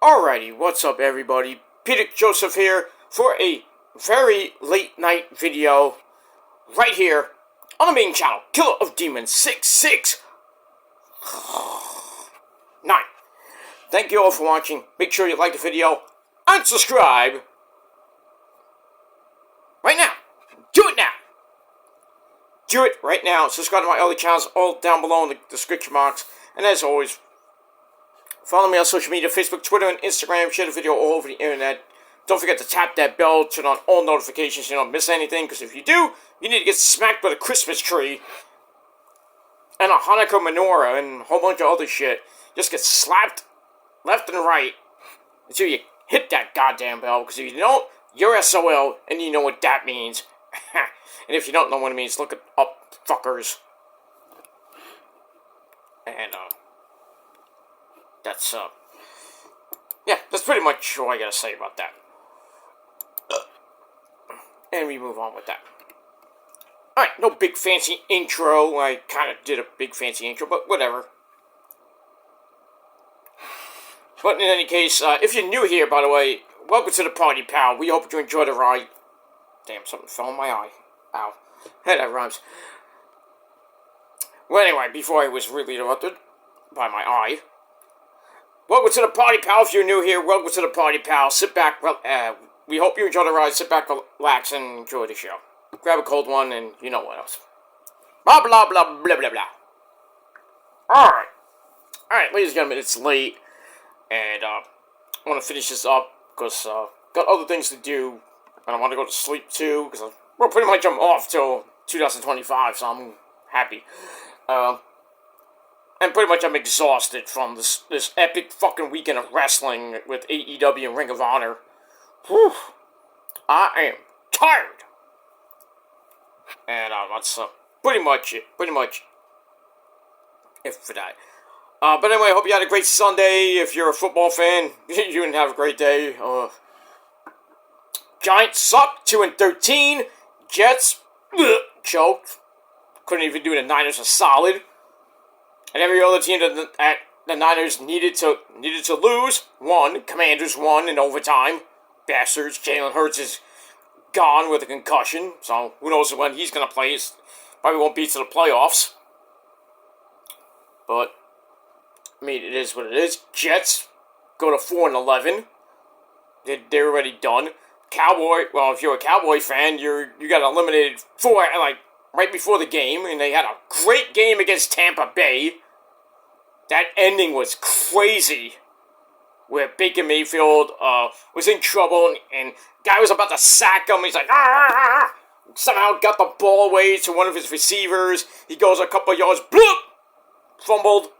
Alrighty, what's up everybody? Peter Joseph here for a very late night video right here on the main channel, Killer of Demons 669. Thank you all for watching. Make sure you like the video and subscribe right now. Do it now. Do it right now. Subscribe to my other channels all down below in the description box. And as always, follow me on social media, Facebook, Twitter, and Instagram. Share the video all over the internet. Don't forget to tap that bell, turn on all notifications so you don't miss anything. Because if you do, you need to get smacked with a Christmas tree and a Hanukkah menorah and a whole bunch of other shit. Just get slapped left and right until you hit that goddamn bell. Because if you don't, you're SOL, and you know what that means. And if you don't know what it means, look it up, fuckers. And, that's pretty much all I gotta say about that. And we move on with that. Alright, no big fancy intro. I kind of did a big fancy intro, but whatever. But in any case, if you're new here, by the way, welcome to the party, pal. We hope you enjoy the ride. Damn, something fell in my eye. Ow. Hey, that rhymes. Well, anyway, before I was really interrupted by my eye. Welcome to the party, pal. If you're new here, welcome to the party, pal. Sit back, we hope you enjoy the ride. Sit back, relax, and enjoy the show. Grab a cold one, and you know what else. Blah, blah, blah, blah, blah, blah. Alright. Alright, ladies and gentlemen, it's late. And, I want to finish this up, because, got other things to do. And I want to go to sleep, too, because, well, pretty much I'm off till 2025, so I'm happy. And pretty much I'm exhausted from this epic fucking weekend of wrestling with AEW and Ring of Honor. Whew. I am tired. And that's pretty much it. Pretty much it for that. But anyway, I hope you had a great Sunday. If you're a football fan, you didn't have a great day. Giants suck, 2-13. Jets choked. Couldn't even do the Niners a solid. And every other team that the Niners needed to lose won. Commanders won in overtime. Bastards. Jalen Hurts is gone with a concussion, so who knows when he's gonna play. Probably won't be to the playoffs. But I mean, it is what it is. Jets go to 4-11. They're already done. Cowboy. Well, if you're a Cowboy fan, you got eliminated right before the game, and they had a great game against Tampa Bay. That ending was crazy, where Baker Mayfield was in trouble, and guy was about to sack him. He's like, ah! Somehow got the ball away to one of his receivers. He goes a couple yards, bloop, fumbled.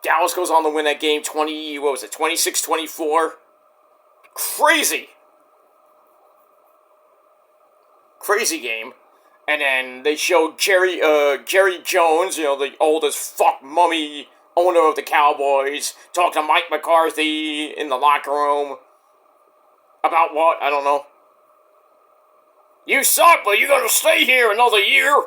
Dallas goes on to win that game 26-24. Crazy. Crazy game. And then they showed Jerry Jones, the oldest fuck mummy owner of the Cowboys, talking to Mike McCarthy in the locker room. About what? I don't know. You suck, but you're gonna stay here another year.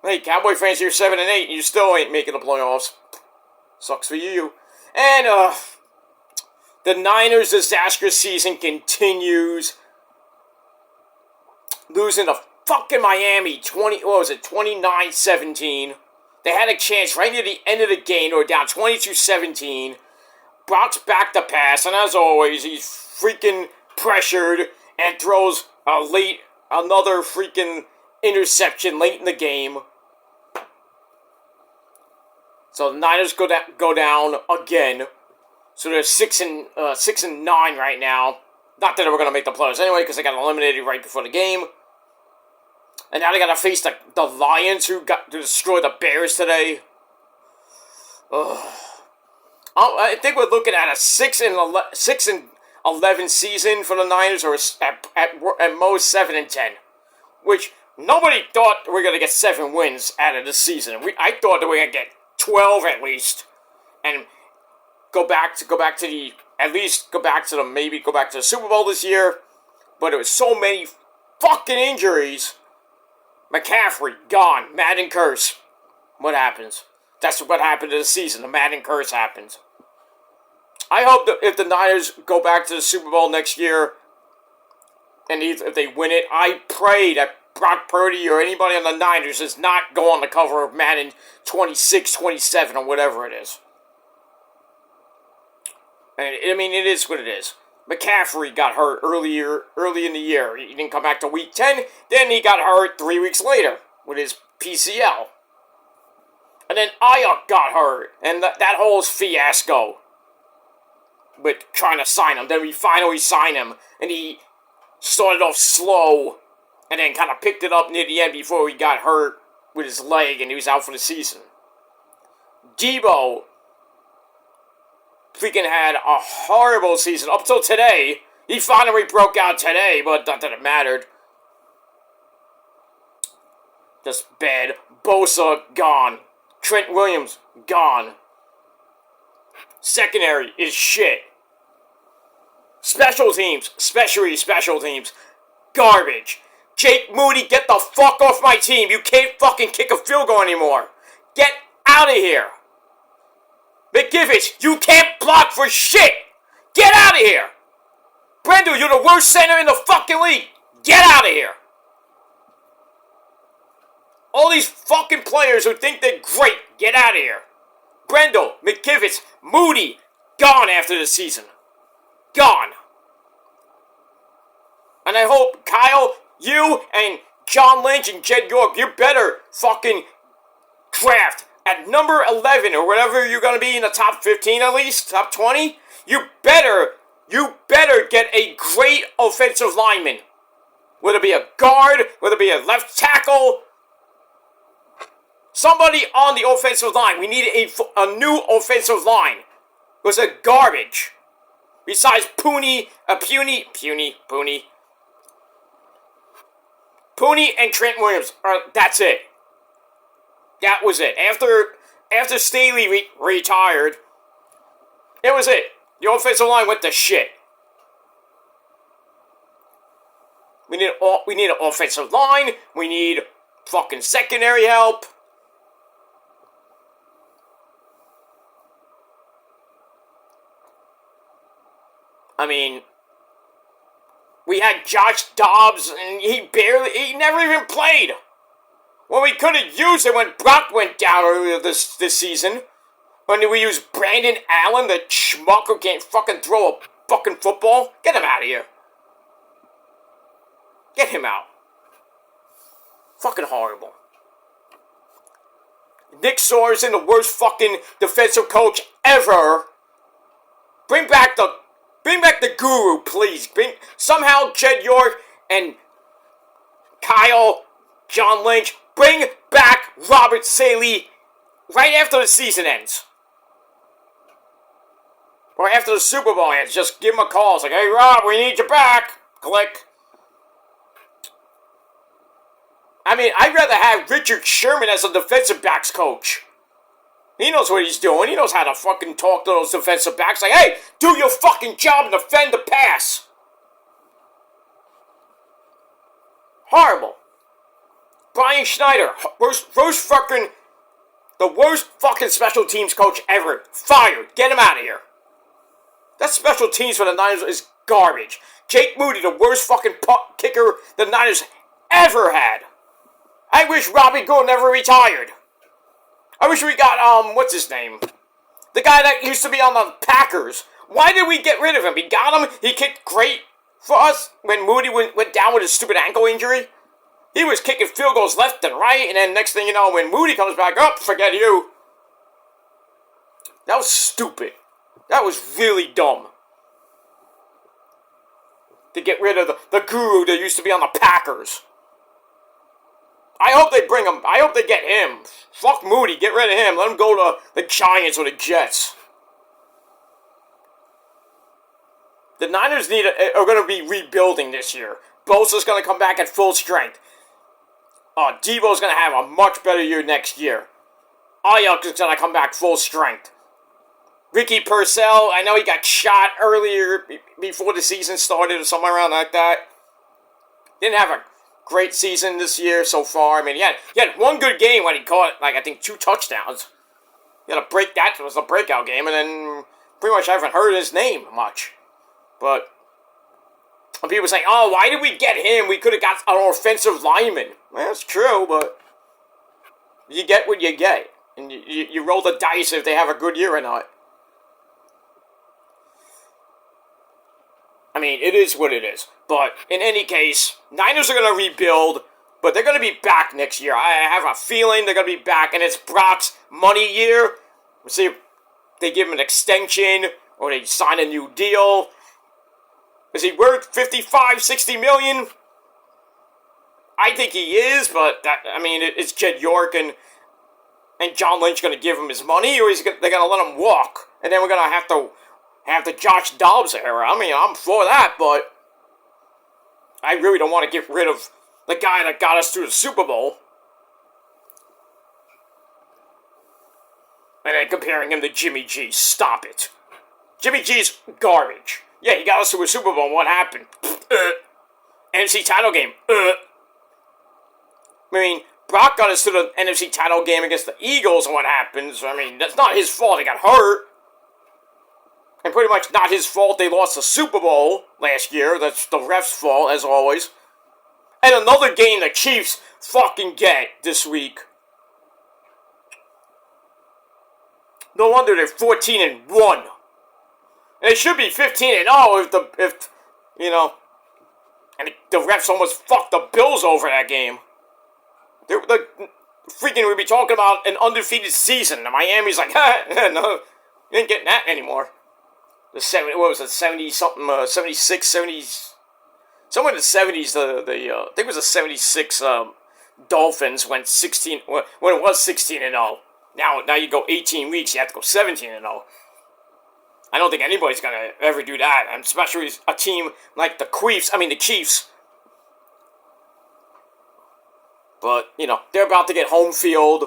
Hey, Cowboy fans, you're 7-8, and you still ain't making the playoffs. Sucks for you. And, the Niners' disastrous season continues. Losing to fucking Miami 29-17. They had a chance right near the end of the game. They were down 22-17. Brock's back to pass, and as always, he's freaking pressured and throws another freaking interception late in the game. So the Niners go down again. So they're 6-9 right now. Not that they were going to make the playoffs anyway, because they got eliminated right before the game. And now they got to face the Lions, who got to destroy the Bears today. I think we're looking at a 6-11 season for the Niners, or at most 7-10, which nobody thought we were going to get 7 wins out of this season. I thought that we were going to get 12 at least, and go back to the Super Bowl this year. But it was so many fucking injuries. McCaffrey, gone. Madden curse. What happens? That's what happened to the season. The Madden curse happens. I hope that if the Niners go back to the Super Bowl next year, and if they win it, I pray that Brock Purdy or anybody on the Niners does not go on the cover of Madden 26, 27, or whatever it is. And I mean, it is what it is. McCaffrey got hurt early in the year. He didn't come back to week 10. Then he got hurt 3 weeks later with his PCL. And then Ayuk got hurt. And that whole fiasco with trying to sign him. Then we finally signed him. And he started off slow. And then kind of picked it up near the end before he got hurt with his leg. And he was out for the season. Debo freaking had a horrible season up till today. He finally broke out today, but not that it mattered. Just bad. Bosa, gone. Trent Williams, gone. Secondary is shit. Special teams, especially special teams, garbage. Jake Moody, get the fuck off my team. You can't fucking kick a field goal anymore. Get out of here. McGivens, you can't block for shit! Get out of here! Brendel, you're the worst center in the fucking league! Get out of here! All these fucking players who think they're great, get out of here! Brendel, McGivens, Moody, gone after the season. Gone. And I hope, Kyle, you and John Lynch and Jed York, you better fucking draft at number 11, or whatever you're going to be in the top 15 at least, top 20, you better get a great offensive lineman. Whether it be a guard, whether it be a left tackle, somebody on the offensive line. We need a new offensive line. It was a garbage. Besides Pooney and Trent Williams. That's it. That was it. After Staley retired, it was it. The offensive line went to shit. We need an offensive line. We need fucking secondary help. I mean, we had Josh Dobbs, and he never even played. Well, we could have used it when Brock went down earlier this season. When we used Brandon Allen, the schmuck who can't fucking throw a fucking football. Get him out of here. Get him out. Fucking horrible. Nick Sorensen, the worst fucking defensive coach ever. Bring back the guru, please. Somehow Jed York and Kyle, John Lynch, bring back Robert Saleh right after the season ends. Or after the Super Bowl ends. Just give him a call. It's like, hey, Rob, we need you back. Click. I mean, I'd rather have Richard Sherman as a defensive backs coach. He knows what he's doing. He knows how to fucking talk to those defensive backs. Like, hey, do your fucking job and defend the pass. Horrible. Brian Schneider, the worst fucking special teams coach ever. Fired. Get him out of here. That special teams for the Niners is garbage. Jake Moody, the worst fucking punt kicker the Niners ever had. I wish Robbie Gould never retired. I wish we got, what's his name? The guy that used to be on the Packers. Why did we get rid of him? We got him. He kicked great for us when Moody went down with his stupid ankle injury. He was kicking field goals left and right, and then next thing you know, when Moody comes back up, forget you. That was stupid. That was really dumb. To get rid of the guru that used to be on the Packers. I hope they bring him. I hope they get him. Fuck Moody. Get rid of him. Let him go to the Giants or the Jets. The Niners are going to be rebuilding this year. Bosa's going to come back at full strength. Debo's going to have a much better year next year. Ayuk is going to come back full strength. Ricky Purcell, I know he got shot earlier before the season started or somewhere around like that. Didn't have a great season this year so far. I mean, he had one good game when he caught, like, I think 2 touchdowns. He had a break, that was a breakout game, and then pretty much I haven't heard his name much. But when people saying, oh, why did we get him? We could have got an offensive lineman. Well, that's true, but you get what you get. And you roll the dice if they have a good year or not. I mean, it is what it is. But in any case, Niners are going to rebuild, but they're going to be back next year. I have a feeling they're going to be back, and it's Brock's money year. We'll see if they give him an extension or they sign a new deal. Is he worth 55, 60 million? I think he is, but it's Jed York and John Lynch going to give him his money, or they're going to let him walk, and then we're going to have the Josh Dobbs era. I mean, I'm for that, but I really don't want to get rid of the guy that got us to the Super Bowl. And then comparing him to Jimmy G. Stop it. Jimmy G's garbage. Yeah, he got us to a Super Bowl. What happened? NFC title game. I mean, Brock got us to the NFC title game against the Eagles, and what happens? I mean, that's not his fault. He got hurt. And pretty much not his fault they lost the Super Bowl last year. That's the ref's fault, as always. And another game the Chiefs fucking get this week. No wonder they're 14-1. And they should be 15-0 if and the refs almost fucked the Bills over that game. We'd be talking about an undefeated season. And Miami's like, no, you ain't getting that anymore. The 70-something, 76, 70s, somewhere in the 70s, I think it was the 76 Dolphins went 16, when it was 16-0. Now you go 18 weeks, you have to go 17-0. I don't think anybody's going to ever do that, and especially a team like the Chiefs. But, they're about to get home field,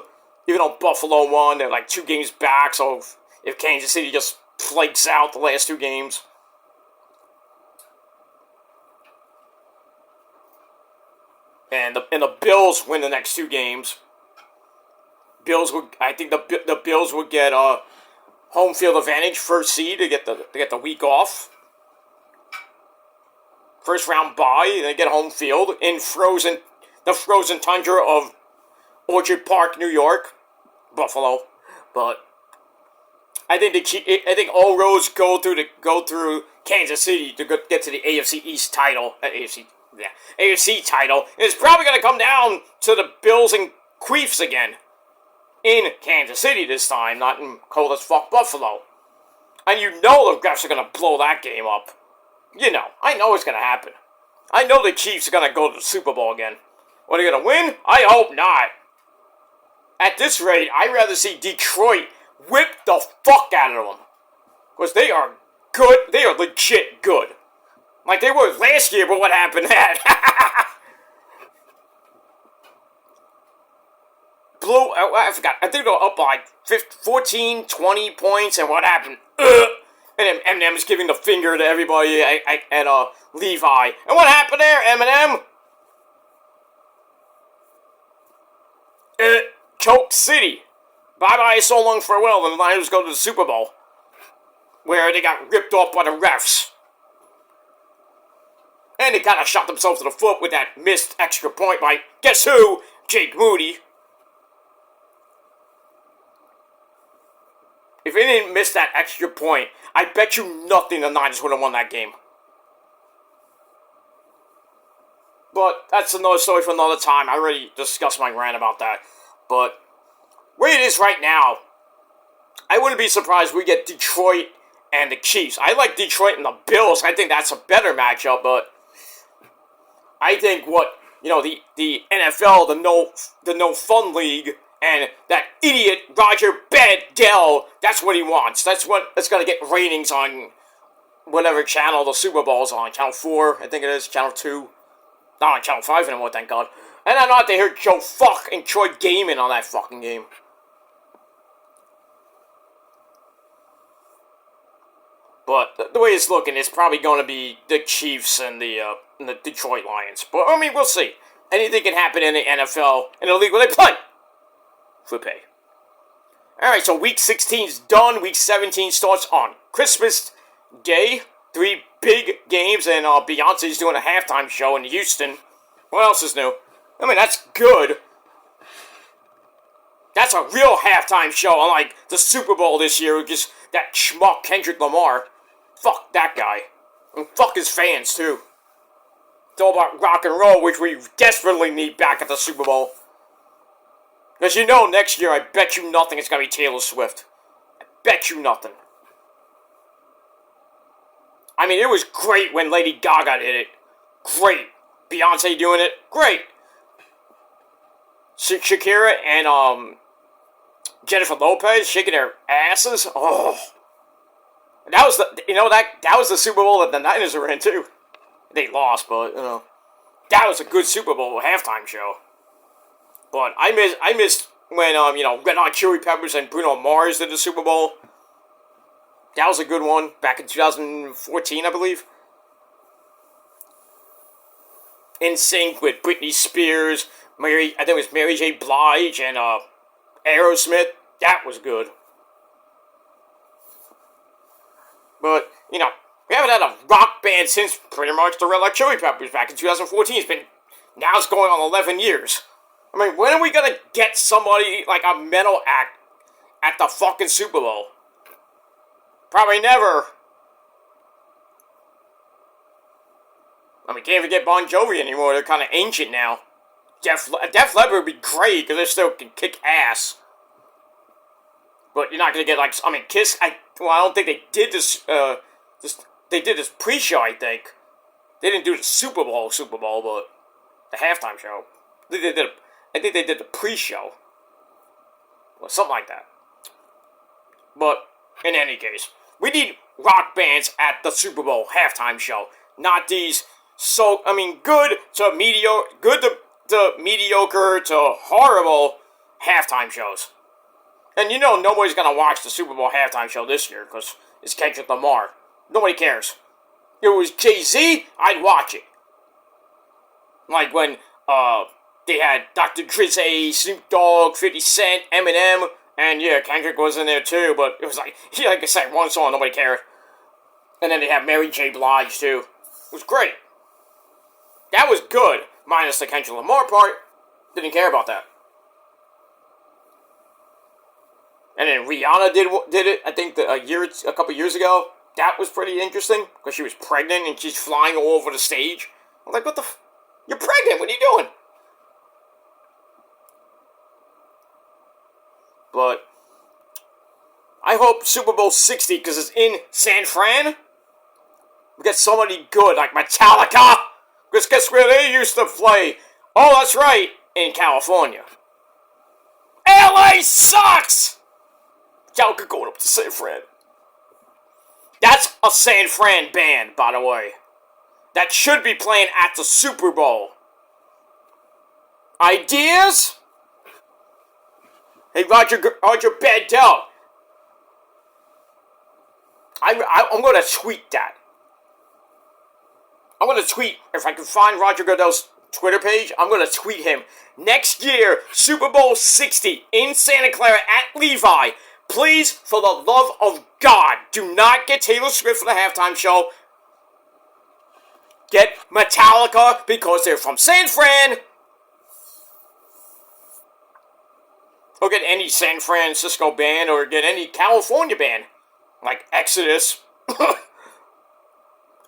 even though Buffalo won, they're like 2 games back, so if Kansas City just flakes out the last 2 games. And the Bills win the next 2 games. I think the Bills would get a home field advantage, first seed to get the week off. First round bye, they get home field in the frozen tundra of Orchard Park, New York, Buffalo. But I think all roads go through Kansas City to get to the AFC East title. AFC title. And it's probably going to come down to the Bills and Chiefs again. In Kansas City this time, not in cold as fuck Buffalo. And the refs are going to blow that game up. I know it's going to happen. I know the Chiefs are going to go to the Super Bowl again. Are they going to win? I hope not. At this rate, I'd rather see Detroit whip the fuck out of them. Because they are good. They are legit good. Like they were last year, but what happened then? I forgot. I think they were up by 14, 20 points, and what happened? And then Eminem's giving the finger to everybody and Levi. And what happened there, Eminem? Choke City. Bye-bye, so long, farewell. And the Niners go to the Super Bowl, where they got ripped off by the refs. And they kind of shot themselves in the foot with that missed extra point by, guess who? Jake Moody. If they didn't miss that extra point, I bet you nothing the Niners would have won that game. But that's another story for another time. I already discussed my rant about that. But where it is right now, I wouldn't be surprised if we get Detroit and the Chiefs. I like Detroit and the Bills. I think that's a better matchup, but I think the NFL, the no fun league, and that idiot Roger Goodell, that's what he wants. That's going to get ratings on whatever channel the Super Bowl's on. Channel 4, I think it is. Channel 2. Not on Channel 5 anymore, thank God. And I know they heard Joe Fuck and Troy Gaiman on that fucking game. But the way it's looking, it's probably going to be the Chiefs and the Detroit Lions. But, we'll see. anything can happen in the NFL, in the league where they play. For pay. Alright, so week 16 is done. Week 17 starts on Christmas Day. 3 big games, and Beyonce's doing a halftime show in Houston. What else is new? I mean, that's good. That's a real halftime show, unlike the Super Bowl this year, with just that schmuck Kendrick Lamar. Fuck that guy. And fuck his fans, too. It's all about rock and roll, which we desperately need back at the Super Bowl. Because you know, next year, I bet you nothing it's going to be Taylor Swift. I bet you nothing. I mean, it was great when Lady Gaga did it. Great. Beyonce doing it. Great. Shakira and Jennifer Lopez shaking their asses. Oh. That was the, that was the Super Bowl that the Niners were in, too. They lost, but, that was a good Super Bowl halftime show. But I missed when, Red Hot Chili Peppers and Bruno Mars did the Super Bowl. That was a good one, back in 2014, I believe. In sync with Britney Spears, I think it was Mary J. Blige, and Aerosmith. That was good. But, we haven't had a rock band since pretty much the Red Hot Chili Peppers back in 2014. Now it's going on 11 years. I mean, when are we gonna get somebody like a metal act at the fucking Super Bowl? Probably never. I mean, can't even get Bon Jovi anymore. They're kind of ancient now. Def Leppard would be great because they still can kick ass. But you're not gonna get Kiss. I don't think they did this. They did this pre-show. I think they didn't do the Super Bowl, but the halftime show. I think they did the pre-show. Or something like that. But, in any case, we need rock bands at the Super Bowl halftime show. Not these, good to mediocre to horrible halftime shows. And nobody's going to watch the Super Bowl halftime show this year because it's Kendrick Lamar. Nobody cares. If it was Jay-Z, I'd watch it. Like when, they had Dr. Dre, Snoop Dogg, 50 Cent, Eminem, and yeah, Kendrick was in there too, but it was like I sang one song, nobody cared. And then they had Mary J. Blige too. It was great. That was good, minus the Kendrick Lamar part. Didn't care about that. And then Rihanna did it, I think a couple years ago. That was pretty interesting, because she was pregnant and she's flying all over the stage. I'm like, what the you're pregnant, what are you doing? But I hope Super Bowl 60, because it's in San Fran, we get somebody good, like Metallica. Because guess where they used to play? Oh, that's right, in California. LA sucks! Metallica going up to San Fran. That's a San Fran band, by the way. That should be playing at the Super Bowl. Ideas? Hey, Roger Badell. I'm going to tweet that. I'm going to tweet, if I can find Roger Goodell's Twitter page, I'm going to tweet him. Next year, Super Bowl 60 in Santa Clara at Levi. Please, for the love of God, do not get Taylor Swift for the halftime show. Get Metallica because they're from San Fran. Or get any San Francisco band, or get any California band. Like Exodus.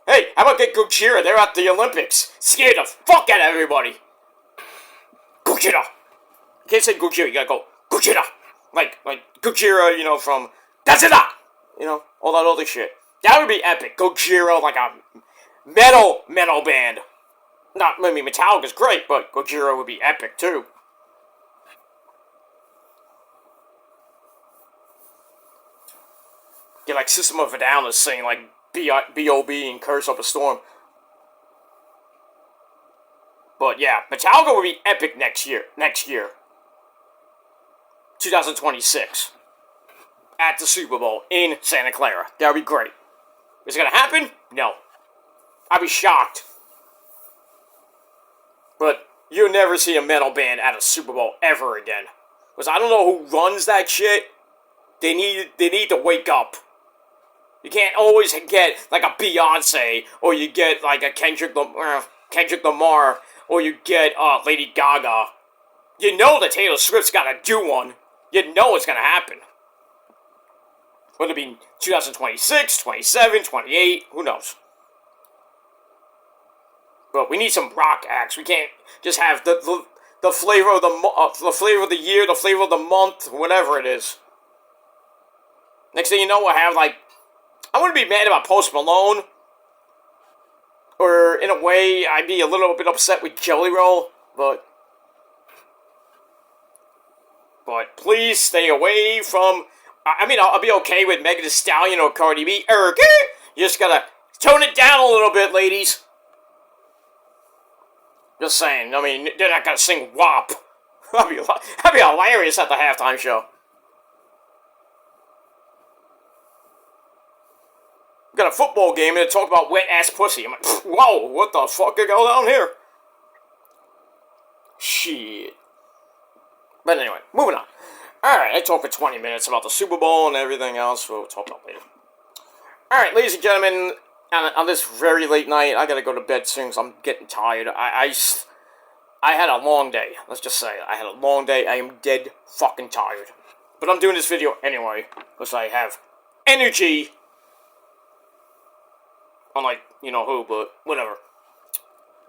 Hey, how about get Gojira? They're at the Olympics. Scared the fuck out of everybody. Gojira. You can't say Gojira, you gotta go Gojira. Like Gojira, from Godzilla. All that other shit. That would be epic. Gojira, like a metal band. Metallica's great, but Gojira would be epic too. Get like System of a Down to sing like B.O.B. and Curse Up a Storm. But yeah, Metallica will be epic next year. 2026. At the Super Bowl in Santa Clara. That would be great. Is it going to happen? No. I'd be shocked. But you'll never see a metal band at a Super Bowl ever again. Because I don't know who runs that shit. They need to wake up. You can't always get like a Beyonce, or you get like a Kendrick Lamar, or you get Lady Gaga. You know that Taylor Swift's got to do one. You know it's going to happen. Whether it be 2026, 27, 28, who knows. But we need some rock acts. We can't just have the flavor of the flavor of the year, the flavor of the month, whatever it is. Next thing you know, we'll have like, I wouldn't be mad about Post Malone. Or in a way, I'd be a little bit upset with Jelly Roll, but please stay away from. I mean, I'll be okay with Megan Thee Stallion or Cardi B. You just gotta tone it down a little bit, ladies. Just saying. I mean, they're not gonna sing WAP. That'd be hilarious at the halftime show. We got a football game and they talk about wet ass pussy. I'm like, whoa, what the fuck could go down here? Shit. But anyway, moving on. Alright, I talked for 20 minutes about the Super Bowl and everything else. We'll talk about later. Alright, ladies and gentlemen, on this very late night, I gotta go to bed soon because I'm getting tired. I had a long day. Let's just say I had a long day. I am dead fucking tired. But I'm doing this video anyway because I have energy. Unlike, you know who, but whatever.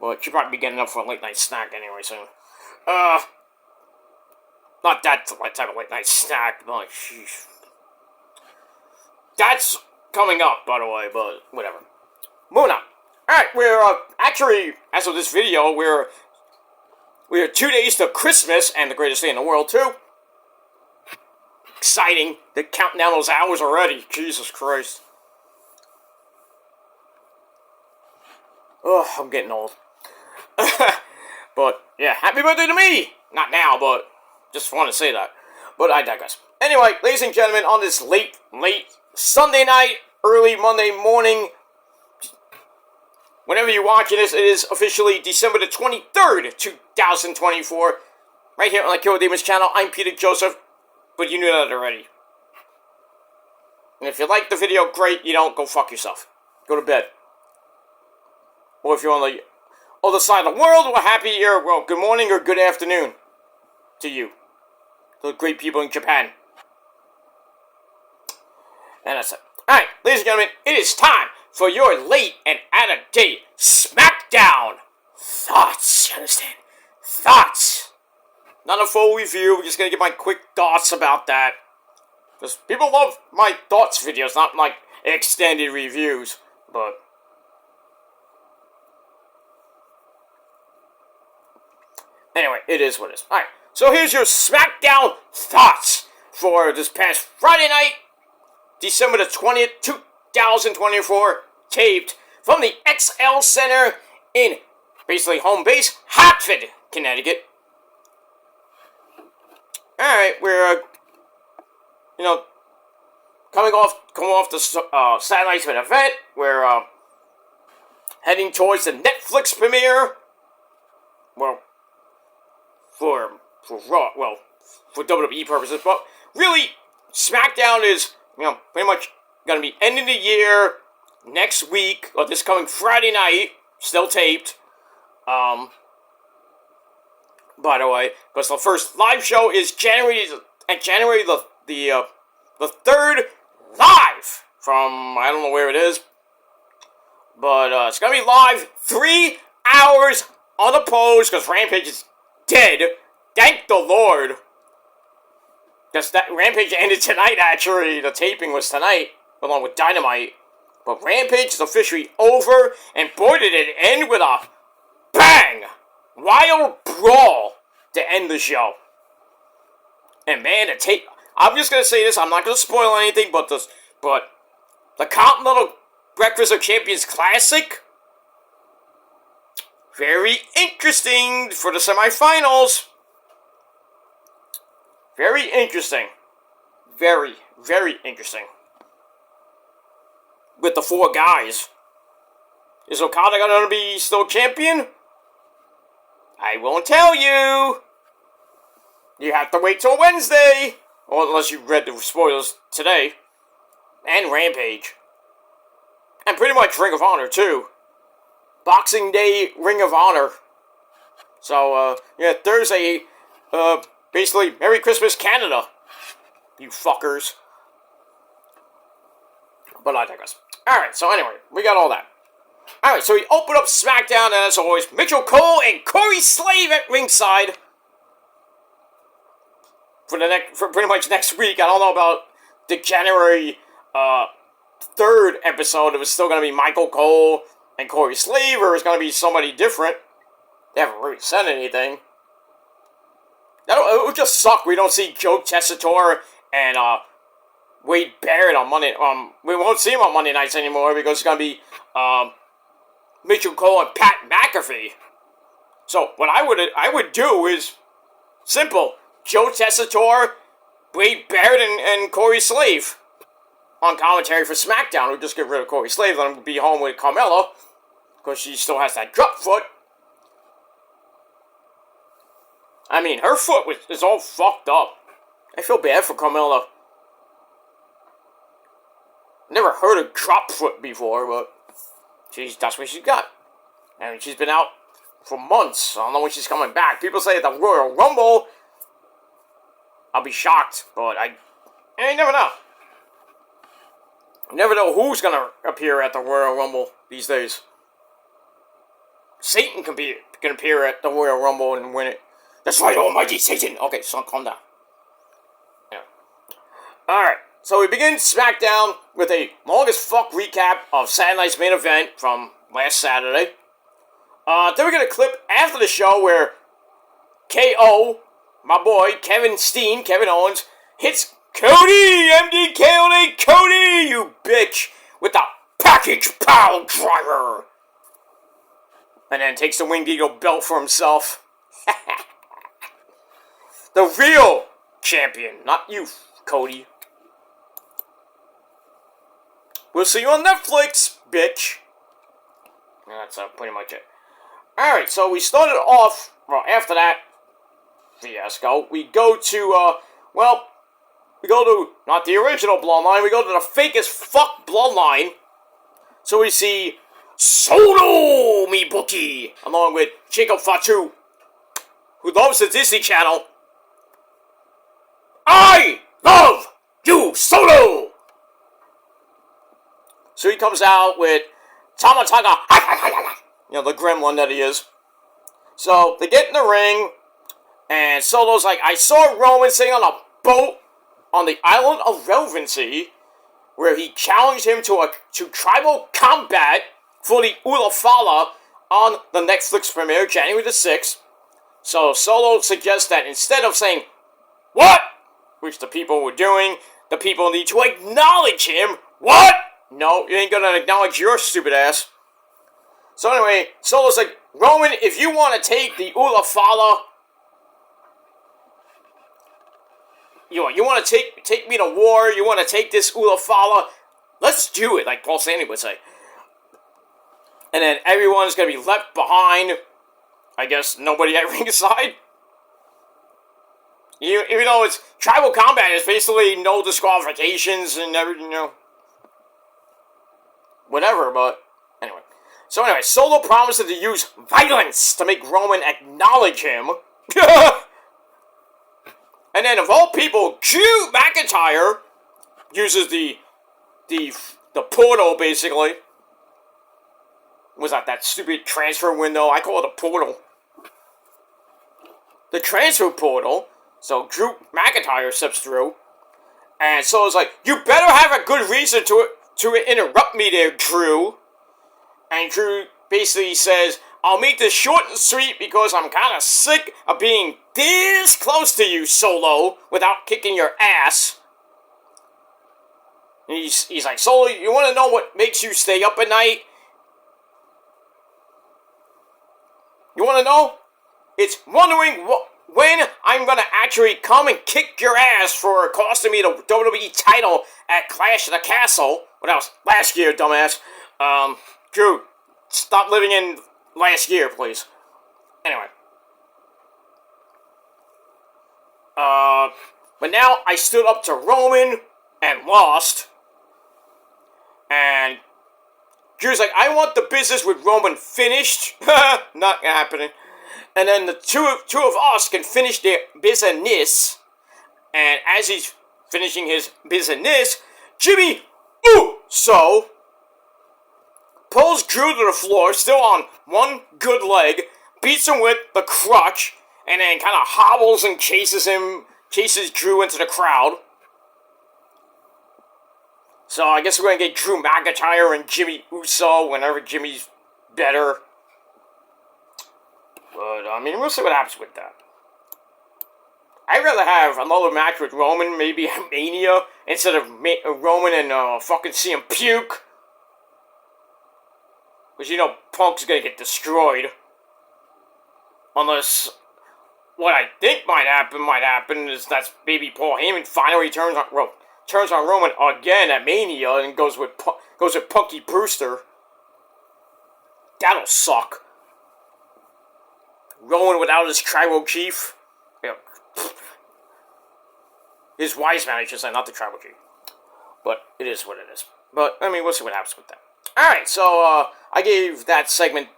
But you'll probably be getting up for a late night snack anyway soon. Not that type of late night snack, but sheesh. That's coming up, by the way, but whatever. Moving on. Alright, we're actually, as of this video, we're 2 days to Christmas, and the greatest day in the world, too. Exciting. They're counting down those hours already. Jesus Christ. Ugh, I'm getting old. But, yeah, happy birthday to me! Not now, but just want to say that. But I digress. Anyway, ladies and gentlemen, on this late Sunday night, early Monday morning, whenever you're watching this, it is officially December the 23rd, 2024. Right here on the Kill Demons channel, I'm Peter Joseph, but you knew that already. And if you like the video, great. You don't, go fuck yourself. Go to bed. Or if you're on the other side of the world, we're happy here. Well, good morning or good afternoon to you. The great people in Japan. And that's it. Alright, ladies and gentlemen, it is time for your late and out-of-date Smackdown Thoughts. You understand? Thoughts. Not a full review. We're just going to give my quick thoughts about that. Because people love my thoughts videos, not like extended reviews. But anyway, it is what it is. Alright, so here's your Smackdown Thoughts for this past Friday night, December the 20th, 2024, taped from the XL Center in basically home base, Hartford, Connecticut. Alright, we're, coming off the Saturday night's event. We're heading towards the Netflix premiere. Well, for WWE purposes, but really, SmackDown is, pretty much gonna be ending the year next week, or this coming Friday night, still taped, by the way, because the first live show is January the 3rd, live, from, I don't know where it is, but, it's gonna be live, 3 hours unopposed, because Rampage is dead. Thank the Lord. Because that Rampage ended tonight, actually. The taping was tonight, along with Dynamite. But Rampage is officially over, and boy did it end with a bang! Wild brawl to end the show. And man, the tape... I'm just going to say this, I'm not going to spoil anything, but the Continental Breakfast of Champions Classic, very interesting for the semifinals. Very interesting. Very, very interesting. With the 4 guys. Is Okada going to be still champion? I won't tell you. You have to wait till Wednesday. Or unless you read the spoilers today. And Rampage. And pretty much Ring of Honor, too. Boxing Day Ring of Honor. So, yeah, Thursday, basically, Merry Christmas, Canada. You fuckers. But I digress. Alright, so anyway, we got all that. Alright, so we open up SmackDown, and as always, Mitchell Cole and Corey Slave at ringside. For pretty much next week. I don't know about the January, 3rd episode. It was still going to be Michael Cole and Corey Slave, or it's going to be somebody different. They haven't really said anything. It would just suck. We don't see Joe Tessitore and Wade Barrett on Monday. We won't see him on Monday nights anymore because it's going to be Mitchell Cole and Pat McAfee. So what I would do is simple: Joe Tessitore, Wade Barrett, and Corey Slave on commentary for SmackDown. We'll just get rid of Corey Slave, let him be home with Carmella because she still has that drop foot. I mean, her foot is all fucked up. I feel bad for Carmella. Never heard of drop foot before, but that's what she's got. I mean, she's been out for months. I don't know when she's coming back. People say at the Royal Rumble, I'll be shocked, but you never know. You never know who's gonna appear at the Royal Rumble these days. Satan can appear at the Royal Rumble and win it. That's right, almighty Satan! Okay, so calm down. Yeah. Alright, so we begin SmackDown with a long as fuck recap of Saturday night's main event from last Saturday. Then we get a clip after the show where KO, my boy, Kevin Owens, hits Cody, MDKOD, Cody, you bitch, with the package power driver. And then takes the Winged Eagle belt for himself. The real champion, not you, Cody. We'll see you on Netflix, bitch. And that's pretty much it. Alright, so we started off, well, after that fiasco, we go to, not the original Bloodline, we go to the fake as fuck Bloodline. So we see Solo, me bookie, along with Jacob Fatu, who loves the Disney Channel. I love you, Solo! So he comes out with Tamatanga, the gremlin that he is. So they get in the ring, and Solo's like, I saw Roman sitting on a boat on the island of Relevancy, where he challenged him to tribal combat for the Ulafala on the Netflix premiere, January the 6th. So Solo suggests that instead of saying, what? Which the people were doing, the people need to acknowledge him. What? No, you ain't gonna acknowledge your stupid ass. So anyway, Solo's like, Roman, if you want to take the Ulafala, you want to take me to war, you want to take this Ulafala, let's do it, like Paul Stanley would say. And then everyone's going to be left behind. I guess nobody at ringside. Even though it's tribal combat, it's basically no disqualifications and everything, whatever, but anyway. So anyway, Solo promises to use violence to make Roman acknowledge him. And then, of all people, Drew McIntyre uses the portal, basically. Was that stupid transfer window? I call it a portal. The transfer portal. So Drew McIntyre steps through. And Solo's like, you better have a good reason to interrupt me there, Drew. And Drew basically says, I'll make this short and sweet because I'm kind of sick of being this close to you, Solo, without kicking your ass. And he's like, Solo, you want to know what makes you stay up at night? You want to know? It's wondering when I'm going to actually come and kick your ass for costing me the WWE title at Clash of the Castle. Well, that was last year, dumbass. Drew, stop living in last year, please. Anyway. But now I stood up to Roman and lost. And Drew's like, I want the business with Roman finished. Not happening. And then the two of us can finish their business. And as he's finishing his business, Jimmy Uso pulls Drew to the floor, still on one good leg, beats him with the crutch, and then kind of hobbles and chases Drew into the crowd. So I guess we're going to get Drew McIntyre and Jimmy Uso whenever Jimmy's better. But, I mean, we'll see what happens with that. I'd rather have another match with Roman, maybe at Mania, instead of Roman and fucking CM Puke. Because, you know, Punk's going to get destroyed. Unless what I think might happen is that maybe Paul Heyman finally turns on Roman again at Mania and goes with Punky Brewster. That'll suck. Roman without his tribal chief. Yeah. His wise man, I should say, not the tribal chief. But it is what it is. But, I mean, we'll see what happens with that. Alright, so I gave that segment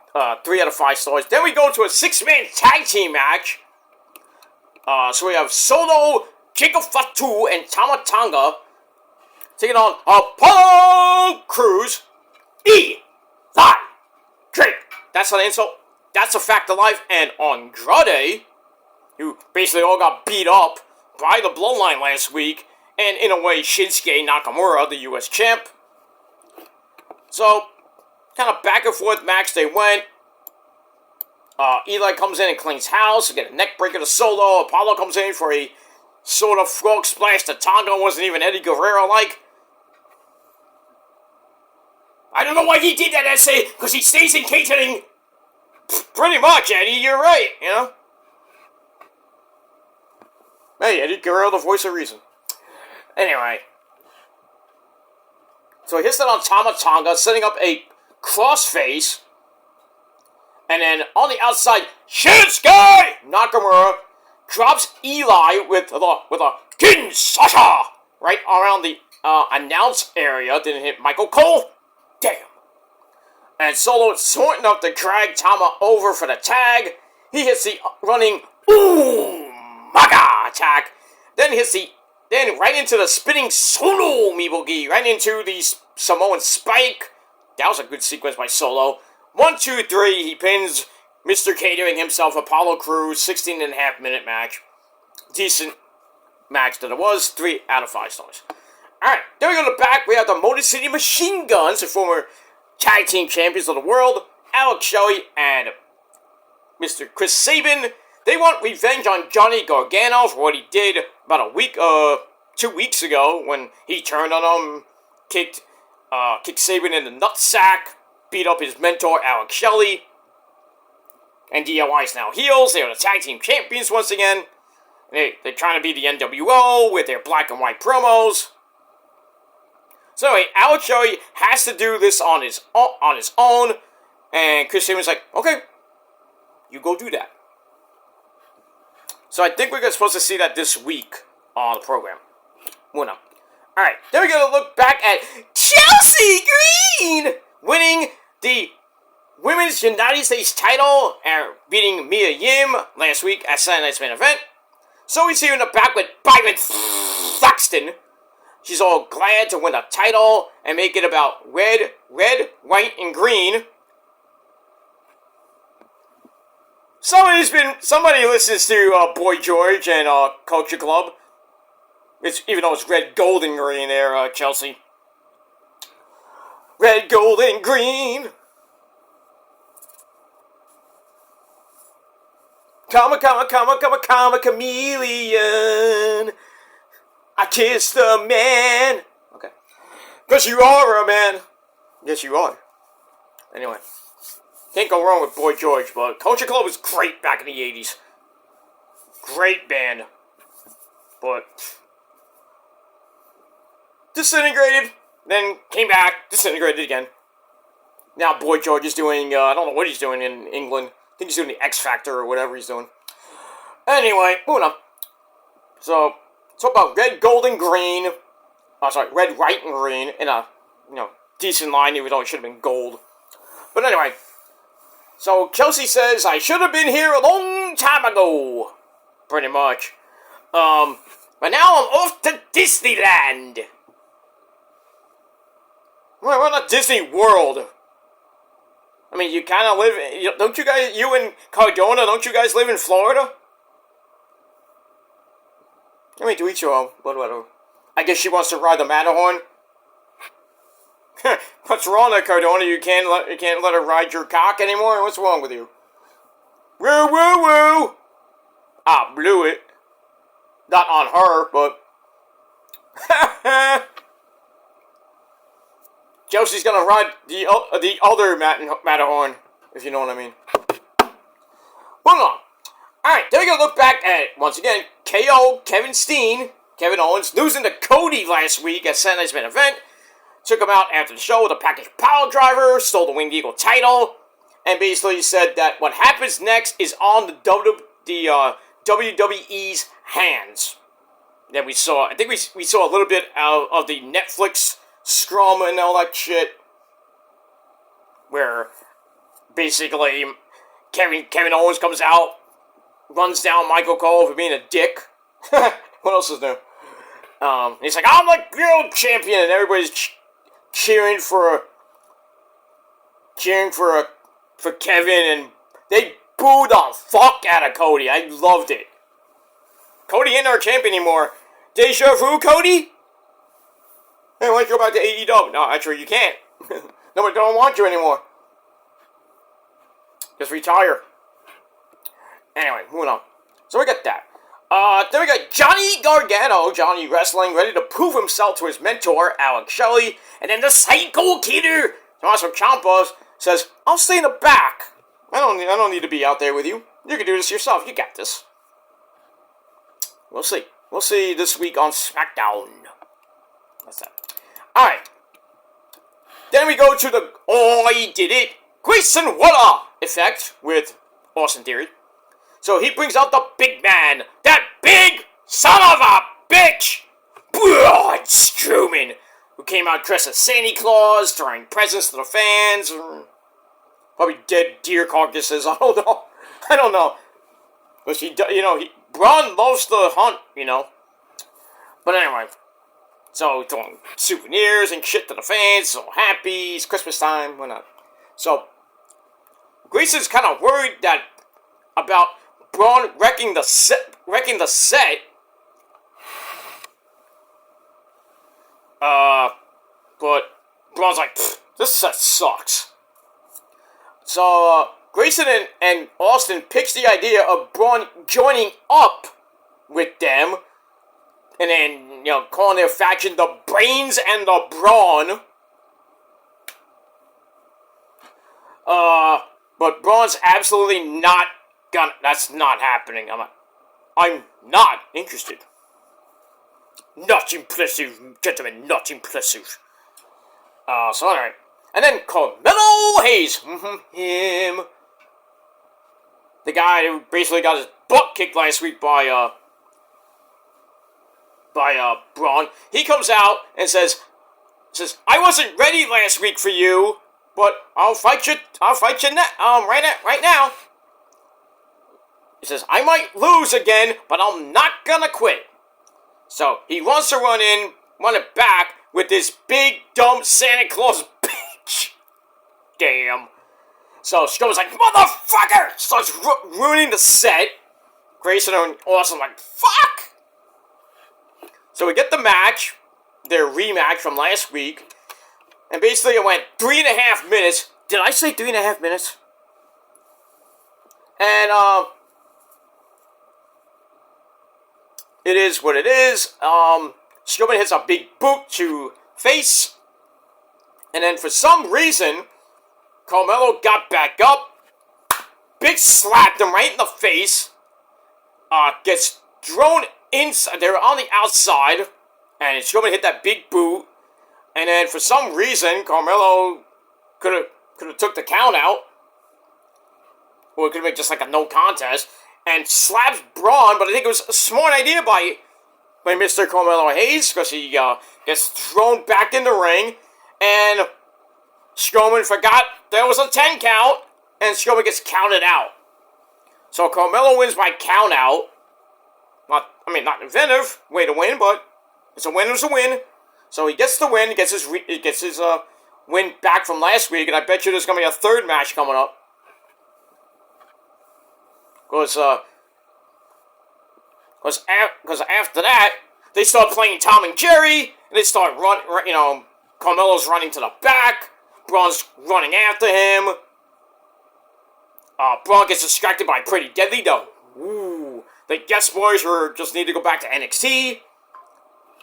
3 out of 5 stars. Then we go to a 6-man tag team match. So we have Solo, Jacob Fatu, and Tama Tonga taking on Apollo Crews, Eli Drake. That's not an insult. That's a fact of life. And Andrade, who basically all got beat up by the Bloodline last week, and in a way Shinsuke Nakamura, the U.S. champ. So, kind of back and forth match they went. Eli comes in and cleans house, get a neck breaker to Solo. Apollo comes in for a sort of frog splash to Tonga, wasn't even Eddie Guerrero-like. I don't know why he did that essay, because he stays in catering. Pretty much, Eddie, you're right, you know? Hey, Eddie Guerrero, the voice of reason. Anyway. So he hits it on Tama Tonga, setting up a crossface. And then on the outside, Shinsuke Nakamura drops Eli with a Kinshasa right around the announce area. Didn't hit Michael Cole. Damn. And Solo is smart enough to drag Tama over for the tag. He hits the running Maga attack. Then right into the spinning Solo Mibogi. Right into the Samoan Spike. That was a good sequence by Solo. 1, 2, 3, he pins Mr. Catering himself, Apollo Crews, 16.5-minute match. Decent match that it was, 3 out of 5 stars. Alright, then we go to the back, we have the Motor City Machine Guns, the former tag team champions of the world, Alex Shelley and Mr. Chris Sabin. They want revenge on Johnny Gargano for what he did about 2 weeks ago when he turned on him, kicked Sabin in the nutsack, beat up his mentor, Alex Shelley. And DIY is now heels. They are the tag team champions once again. They're trying to be the NWO with their black and white promos. So anyway, Alex Shelley has to do this on his own. And Chris Sabin's like, okay, you go do that. So I think we're supposed to see that this week on the program. Well, no. Alright, then we're going to look back at Chelsea Green winning the Women's United States title and beating Mia Yim last week at Saturday Night's Main Event. So we see her in the back with Byron Saxton. She's all glad to win the title and make it about red, white, and green. Somebody listens to Boy George and Culture Club. Even though it's red, gold, and green there, Chelsea. Red, gold, and green. Come a chameleon. I kiss the man. Okay. Because you are a man. Yes, you are. Anyway. Can't go wrong with Boy George, but Culture Club was great back in the 80s. Great band. But disintegrated. Then came back, disintegrated again. Now Boy George is doing, I don't know what he's doing in England. I think he's doing the X Factor or whatever he's doing. Anyway, moving on. So, talk about red, gold, and green. Oh, sorry, red, white, and green in a, decent line, even though it should have been gold. But anyway, so Chelsea says, I should have been here a long time ago. Pretty much. But now I'm off to Disneyland. We're not Disney World. I mean, you kind of live, don't you guys, you and Cardona, don't you guys live in Florida? I mean, to each your own, but whatever. I guess she wants to ride the Matterhorn. What's wrong with Cardona? You can't let her ride your cock anymore? What's wrong with you? Woo, woo, woo! Ah, blew it. Not on her, but... Chelsea's gonna ride the other Matterhorn, if you know what I mean. Hold on. Alright, then we gotta look back at, once again, KO, Kevin Owens, losing to Cody last week at Sunday's main event. Took him out after the show with a package pile driver, stole the Winged Eagle title, and basically said that what happens next is on the WWE's hands. Then we saw, I think we saw a little bit of the Netflix scrum and all that shit, where basically Kevin Owens comes out, runs down Michael Cole for being a dick. What else is new? He's like, I'm the real champion, and everybody's cheering for Kevin, and they booed the fuck out of Cody. I loved it. Cody ain't our champion anymore. Deja vu, Cody? Hey, why don't you go back to AEW? No, actually, you can't. Nobody don't want you anymore. Just retire. Anyway, moving on. So we got that. Then we got Johnny Gargano, Johnny Wrestling, ready to prove himself to his mentor, Alex Shelley. And then the Psycho Killer, Tommaso Ciampa, says, I'll stay in the back. I don't need to be out there with you. You can do this yourself. You got this. We'll see. We'll see this week on Smackdown. That's that. Alright. Then we go to the I Did It Grayson Waller effect with Austin Theory. So he brings out the big man, that big son of a bitch, Braun Strowman, who came out dressed as Santa Claus, throwing presents to the fans, or probably dead deer carcasses. I don't know. But Braun loves to hunt, But anyway, so throwing souvenirs and shit to the fans, so happy, it's Christmas time, why not? So Grayson's kind of worried about Braun wrecking the set. But Braun's like, this set sucks. So Grayson and Austin pitched the idea of Braun joining up with them, and then calling their faction the Brains and the Brawn. But Braun's absolutely not gonna. That's not happening. I'm not interested. Not impressive, gentlemen. Not impressive. So alright. And then Carmelo Hayes. Him. The guy who basically got his butt kicked last week by Braun. He comes out and says, I wasn't ready last week for you, but I'll fight you right now. He says, I might lose again, but I'm not gonna quit. So he wants to run it back with this big, dumb Santa Claus bitch. Damn. So Strowman's like, motherfucker! Starts ruining the set. Grayson and Austin like, fuck! So we get the match, their rematch from last week. And basically it went 3.5 minutes. Did I say 3.5 minutes? And, it is what it is. Strowman hits a big boot to face. And then for some reason, Carmelo got back up. Big slapped him right in the face. Gets thrown inside. They were on the outside. And Strowman hit that big boot. And then for some reason, Carmelo could have took the count out. Or it could have been just like a no contest. And slaps Braun, but I think it was a smart idea by by Mr. Carmelo Hayes, because he gets thrown back in the ring, and Strowman forgot there was a 10 count, and Strowman gets counted out. So Carmelo wins by count out. Not inventive way to win, but it's a win. So he gets the win, he gets his win back from last week, and I bet you there's going to be a third match coming up. Because after that, they start playing Tom and Jerry, and they start Carmelo's running to the back, Braun's running after him. Braun gets distracted by Pretty Deadly, though. Ooh, the guest boys just need to go back to NXT.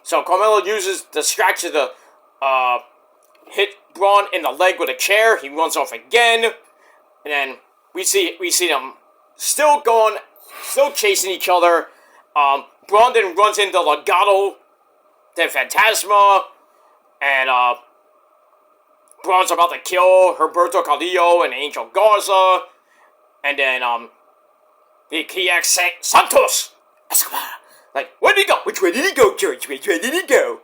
So Carmelo uses the distraction to hit Braun in the leg with a chair. He runs off again, and then we see them still chasing each other. Braun then runs into Legado del Fantasma, and Braun's about to kill Herberto Carrillo and Angel Garza, and then he asks Santos Escobar, like, where did he go? Which way did he go, George? Which way did he go?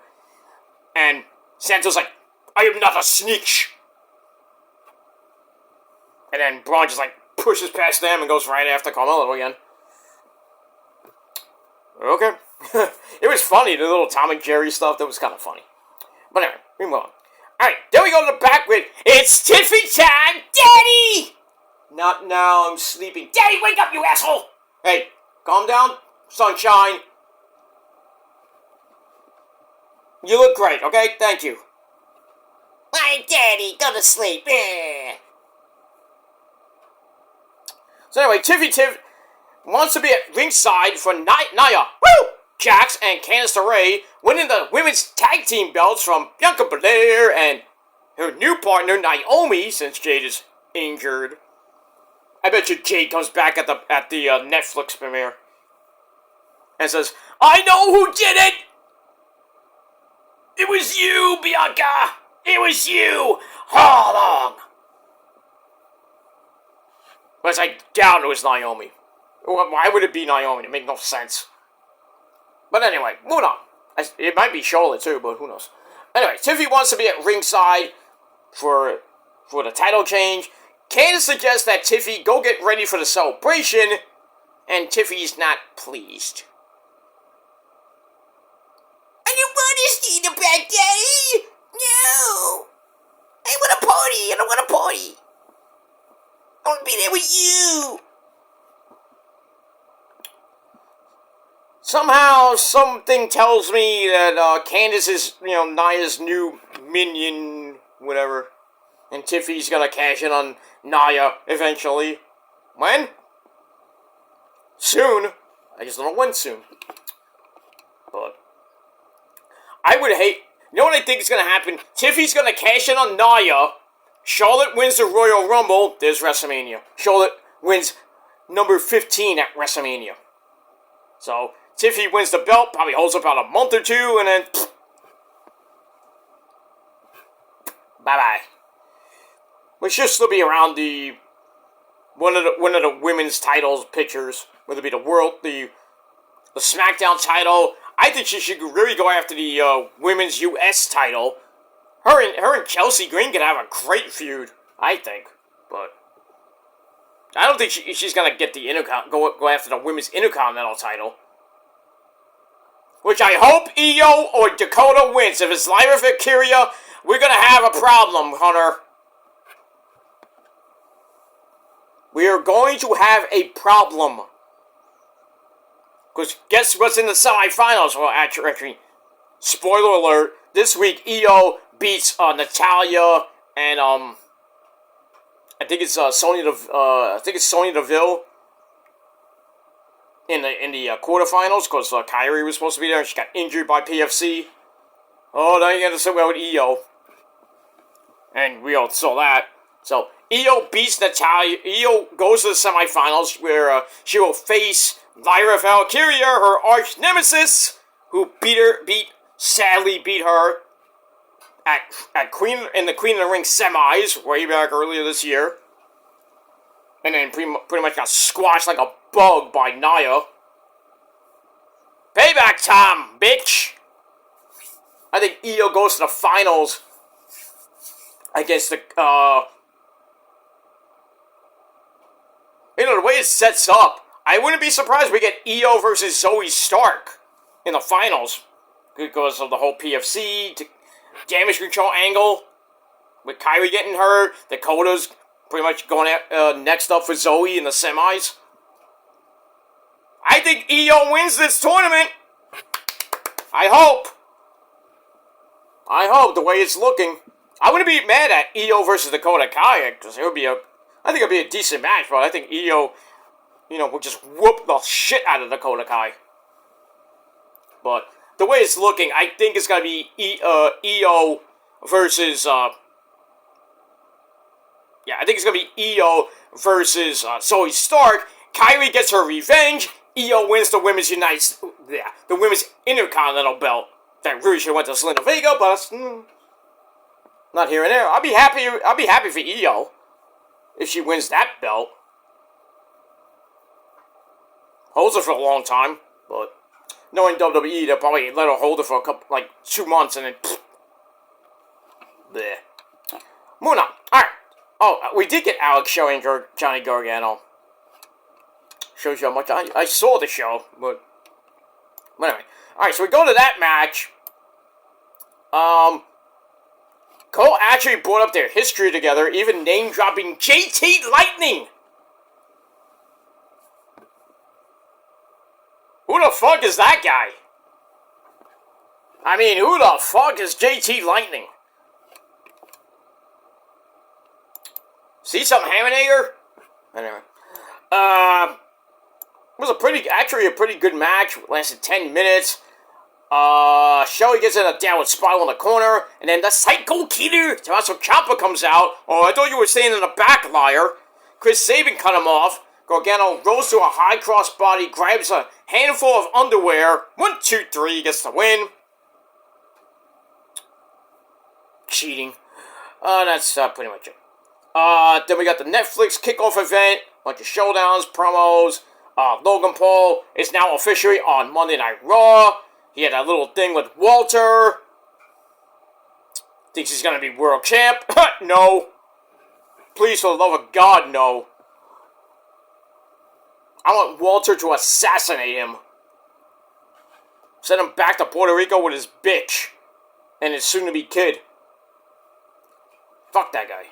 And Santos like, I am not a snitch. And then Braun just pushes past them and goes right after Carmelo again. Okay. It was funny, the little Tom and Jerry stuff, that was kind of funny. But anyway, we move on. Alright, then we go to the back with, it's Tiffy time, Daddy! Not now, I'm sleeping. Daddy, wake up, you asshole! Hey, calm down, sunshine. You look great, okay? Thank you. My Daddy, go to sleep. So anyway, Tiff wants to be at ringside for Nia, woo! Jax and Candice LeRae winning the women's tag team belts from Bianca Belair and her new partner Naomi, since Jade is injured. I bet you Jade comes back at the Netflix premiere and says, I know who did it! It was you, Bianca! It was you! All along! But I doubt it was Naomi. Why would it be Naomi? It makes no sense. But anyway, moving on. It might be Charlotte too, but who knows. Anyway, Tiffy wants to be at ringside for the title change. Candice suggests that Tiffy go get ready for the celebration, and Tiffy's not pleased. I don't want to see the bad Daddy! No! I want a party! I don't want a party! I want to be there with you! Somehow, something tells me that Candice is, Nia's new minion, whatever. And Tiffy's gonna cash in on Nia eventually. When? Soon. I just don't know when soon. But I would hate... You know what I think is gonna happen? Tiffy's gonna cash in on Nia. Charlotte wins the Royal Rumble. There's WrestleMania. Charlotte wins number 15 at WrestleMania. So, Tiffy wins the belt, probably holds up about a month or two, and then... bye-bye. But she'll still be around one of the women's titles pictures, whether it be the Smackdown title. I think she should really go after the women's US title. Her and Chelsea Green could have a great feud, I think. But I don't think she's gonna get the go after the women's Intercontinental title. Which I hope Io or Dakota wins. If it's Lyra Valkyria, we're gonna have a problem, Hunter. We are going to have a problem. Because guess what's in the semifinals? Well, actually, spoiler alert, this week Io beats Natalya and I think it's Sonya Deville in the quarterfinals, because Kyrie was supposed to be there and she got injured by PFC. Oh, now you got to say well with Io. And we all saw that. So Io beats Natalya. Io goes to the semifinals where she will face Lyra Valkyria, her arch nemesis, who sadly beat her at Queen in the Queen of the Ring semis way back earlier this year, and then pretty much got squashed like a bug by Nia. Payback time, bitch! I think Io goes to the finals against the, the way it sets up, I wouldn't be surprised if we get Io versus Zoe Stark in the finals. Because of the whole PFC, damage control angle, with Kyrie getting hurt, Dakota's pretty much going next up for Zoe in the semis. I think Io wins this tournament. I hope, the way it's looking. I wouldn't be mad at Io versus Dakota Kai, because I think it'd be a decent match, but I think Io, will just whoop the shit out of Dakota Kai. But the way it's looking, I think it's going to be Io versus, I think it's going to be Io versus Zoe Stark. Kyrie gets her revenge. Io wins the women's the women's Intercontinental belt. That really should have went to Zelina Vega, but not here and there. I'll be happy for Io if she wins that belt. Holds it for a long time, but knowing WWE, they'll probably let her hold it for 2 months and then bleh. Moving on. Alright. Oh, we did get Alex showing Johnny Gargano. Shows you how much I saw the show, but anyway. Alright, so we go to that match. Cole actually brought up their history together, even name-dropping JT Lightning. Who the fuck is that guy? I mean, who the fuck is JT Lightning? See something, Haminator? Anyway. It was a pretty good match. Lasted 10 minutes. Shelly gets in a downward spiral in the corner, and then the Psycho Killer, Tommaso Ciampa, comes out. Oh, I thought you were staying in the back, liar. Chris Sabin cut him off. Gargano rose to a high cross body, grabs a handful of underwear. 1, 2, 3, gets the win. Cheating. That's pretty much it. Then we got the Netflix kickoff event. Bunch of showdowns, promos. Logan Paul is now officially on Monday Night Raw. He had that little thing with Walter. Thinks he's going to be world champ. No. Please, for the love of God, no. I want Walter to assassinate him. Send him back to Puerto Rico with his bitch. And his soon-to-be kid. Fuck that guy.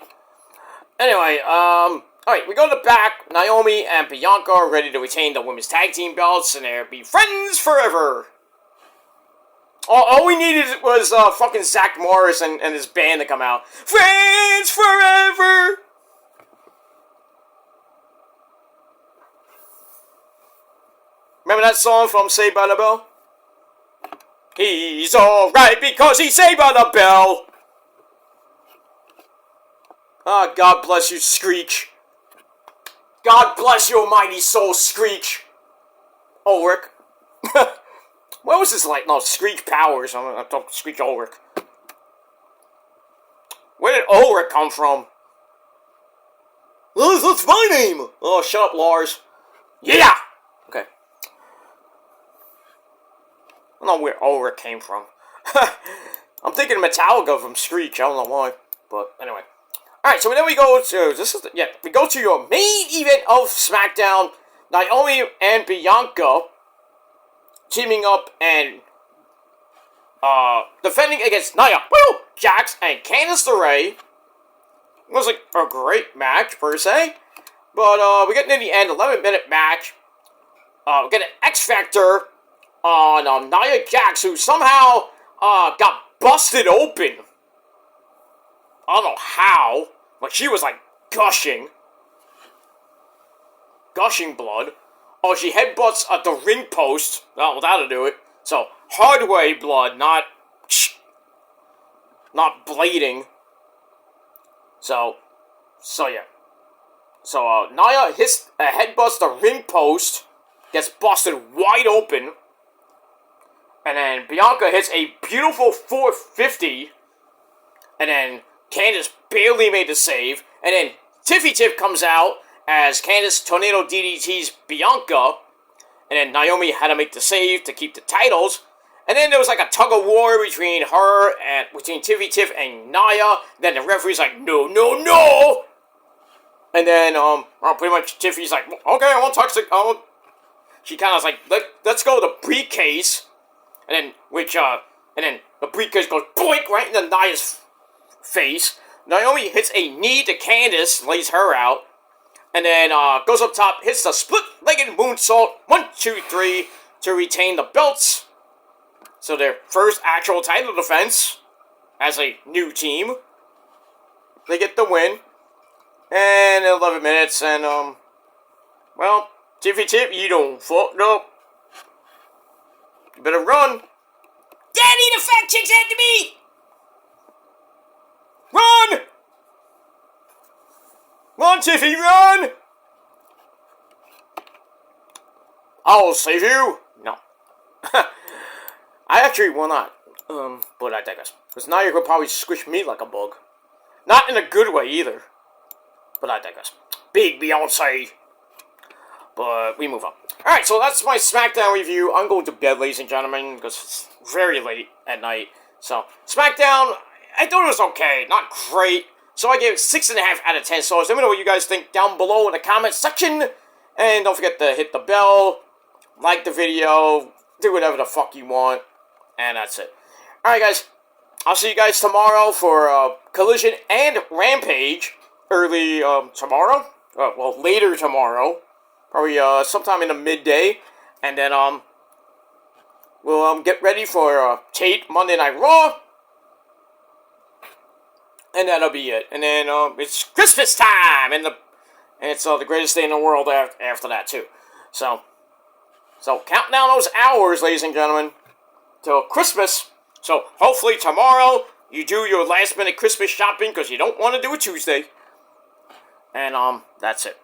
Anyway, alright, we go to the back. Naomi and Bianca are ready to retain the women's tag team belts, and they'll be friends forever. All we needed was fucking Zach Morris and his band to come out. Friends forever! Remember that song from Saved by the Bell? He's alright because he's saved by the bell. Ah, God bless you, Screech. God bless your mighty soul, Screech. Ulrich. What was his like? No, Screech Powers. I'm talking Screech Ulrich. Where did Ulrich come from? That's my name. Oh, shut up, Lars. Yeah! Okay. I don't know where Ulrich came from. I'm thinking Metallica from Screech. I don't know why. But anyway. Alright, so then we go to... we go to your main event of SmackDown. Naomi and Bianca teaming up and defending against Nia Jax and Candice LeRae. It was like a great match per se, but we get near the end, 11-minute match. We get an X Factor on Nia Jax, who somehow got busted open. I don't know how, but she was like gushing blood. Oh, she headbutts at the ring post. Well, that'll do it. So, hard way blood, not bleeding. So yeah. So, Nia headbutts the ring post, gets busted wide open, and then Bianca hits a beautiful 450, and then Candice barely made the save, and then Tiffy Tiff comes out as Candice Tornado DDTs Bianca, and then Naomi had to make the save to keep the titles. And then there was like a tug of war between Tiffy Tiff and Nia. Then the referee's like, no, no, no! And then, pretty much Tiffy's like, okay, I won't touch the, she kind of was like, let's go to the briefcase. And then, the briefcase goes boink right into Nia's face. Naomi hits a knee to Candice, lays her out. And then, goes up top, hits the split-legged moonsault, 1, 2, 3, to retain the belts. So their first actual title defense as a new team. They get the win. And 11 minutes, and, well, Tiffy Tip, you don't fucked up. You better run. Daddy, the fat chick's after me! Run! Run, Tiffy, run! I'll save you. No. I actually will not. But I digress. Because now you're going to probably squish me like a bug. Not in a good way either. But I digress. Big Beyonce. But we move on. Alright, so that's my SmackDown review. I'm going to bed, ladies and gentlemen, because it's very late at night. So, SmackDown, I thought it was okay. Not great. So I gave it 6.5 out of 10 stars. Let me know what you guys think down below in the comment section. And don't forget to hit the bell, like the video, do whatever the fuck you want. And that's it. Alright, guys. I'll see you guys tomorrow for Collision and Rampage. Early tomorrow. Well, later tomorrow. Probably sometime in the midday. And then we'll get ready for Tate Monday Night Raw. And that'll be it. And then it's Christmas time, and it's the greatest day in the world after that too. So count down those hours, ladies and gentlemen, till Christmas. So hopefully tomorrow you do your last minute Christmas shopping because you don't want to do it Tuesday. And that's it.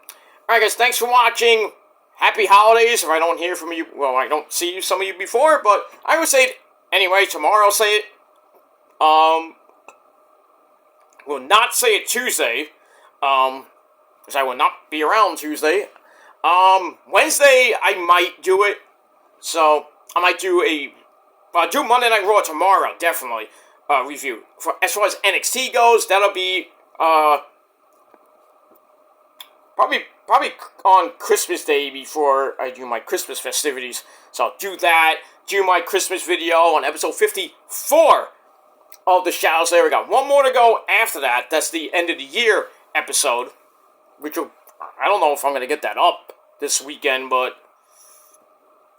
Alright, guys, thanks for watching. Happy holidays. If I don't hear from you, well, I don't see some of you before, but I would say it anyway. Tomorrow I'll say it. Will not say it Tuesday, because I will not be around Tuesday. Wednesday, I might do it, so I might do do Monday Night Raw tomorrow, definitely, review. As far as NXT goes, that'll be, probably on Christmas Day before I do my Christmas festivities, so I'll do that, do my Christmas video on episode 54. Of the Shadows. There we go. One more to go after that. That's the end of the year episode. Which will, I don't know if I'm going to get that up this weekend, but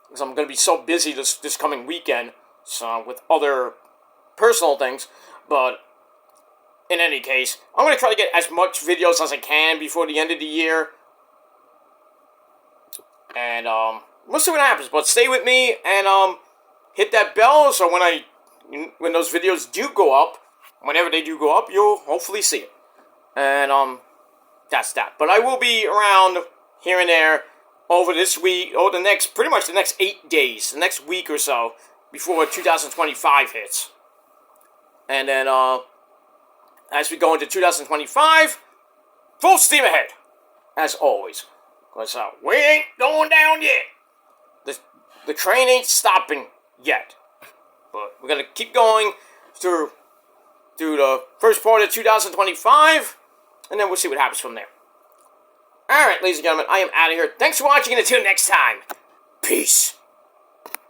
because I'm going to be so busy this coming weekend, so with other personal things. But in any case, I'm going to try to get as much videos as I can before the end of the year. And we'll see what happens. But stay with me and hit that bell so when those videos do go up, whenever they do go up, you'll hopefully see it. And, that's that. But I will be around here and there over this week, or pretty much the next 8 days, the next week or so, before 2025 hits. And then, as we go into 2025, full steam ahead, as always. Because, we ain't going down yet. The train ain't stopping yet. But we're going to keep going through the first part of 2025, and then we'll see what happens from there. Alright, ladies and gentlemen, I am out of here. Thanks for watching, and until next time, peace.